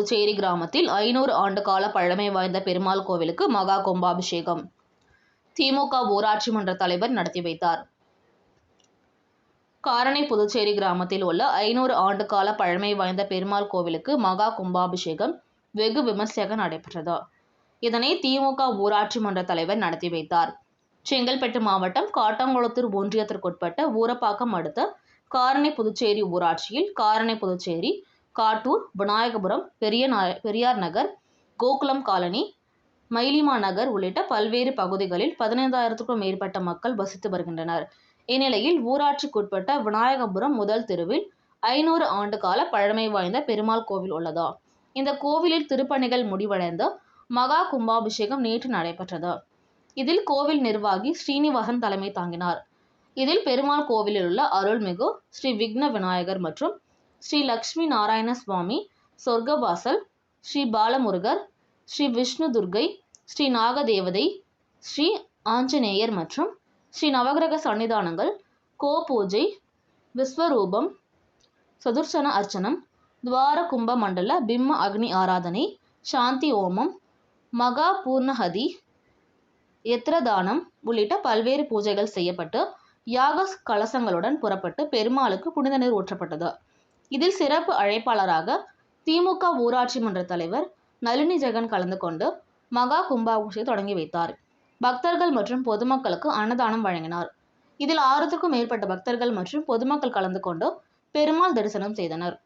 புதுச்சேரி கிராமத்தில் 500 ஆண்டு கால பழமை வாய்ந்த பெருமாள் கோவிலுக்கு மகா கும்பாபிஷேகம். திமுக ஊராட்சி மன்ற தலைவர் நடத்தி வைத்தார். காரணை புதுச்சேரி கிராமத்தில் உள்ள 500 ஆண்டு கால பழமை வாய்ந்த பெருமாள் கோவிலுக்கு மகா கும்பாபிஷேகம் வெகு விமர்சையாக நடைபெற்றது. இதனை திமுக ஊராட்சி மன்ற தலைவர் நடத்தி வைத்தார். செங்கல்பட்டு மாவட்டம் காட்டாங்குளத்தூர் ஒன்றியத்திற்குட்பட்ட ஊரப்பாக்கம் அடுத்த காரணை புதுச்சேரி ஊராட்சியில் காரணை புதுச்சேரி, காட்டூர், விநாயகபுரம், பெரியார் நகர், கோகுலம் காலனி, மயிலிமா நகர் உள்ளிட்ட பல்வேறு பகுதிகளில் 15,000க்கும் மேற்பட்ட மக்கள் வசித்து வருகின்றனர். இந்நிலையில் ஊராட்சிக்குட்பட்ட விநாயகபுரம் முதல் தெருவில் 500 ஆண்டு கால பழமை வாய்ந்த பெருமாள் கோவில் உள்ளது. இந்த கோவிலில் திருப்பணிகள் முடிவடைந்து மகா கும்பாபிஷேகம் நேற்று நடைபெற்றது. இதில் கோவில் நிர்வாகி ஸ்ரீனிவாசன் தலைமை தாங்கினார். இதில் பெருமாள் கோவிலில் உள்ள அருள்மிகு ஸ்ரீ விக்ன விநாயகர் மற்றும் ஸ்ரீ லட்சுமி நாராயண சுவாமி, சொர்க்கவாசல், ஸ்ரீ பாலமுருகர், ஸ்ரீ விஷ்ணு துர்க்கை, ஸ்ரீ நாகதேவதை, ஸ்ரீ ஆஞ்சநேயர் மற்றும் ஸ்ரீ நவகிரக சன்னிதானங்கள், கோ பூஜை, விஸ்வரூபம், சதுர்சன அர்ச்சனம், துவார கும்ப மண்டல பிம்ம அக்னி ஆராதனை, சாந்தி ஓமம், மகா பூர்ணஹதி, யத்ரதானம் உள்ளிட்ட பல்வேறு பூஜைகள் செய்யப்பட்டு யாக கலசங்களுடன் புறப்பட்டு பெருமாளுக்கு புனித நீர் ஊற்றப்பட்டது. இதில் சிறப்பு அழைப்பாளராக திமுக ஊராட்சி மன்ற தலைவர் நளினி ஜெகன் கலந்து கொண்டு மகா கும்பாபிஷேகத்தை தொடங்கி வைத்தார். பக்தர்கள் மற்றும் பொதுமக்களுக்கு அன்னதானம் வழங்கினார். இதில் 1000க்கும் மேற்பட்ட பக்தர்கள் மற்றும் பொதுமக்கள் கலந்து கொண்டு பெருமாள் தரிசனம் செய்தனர்.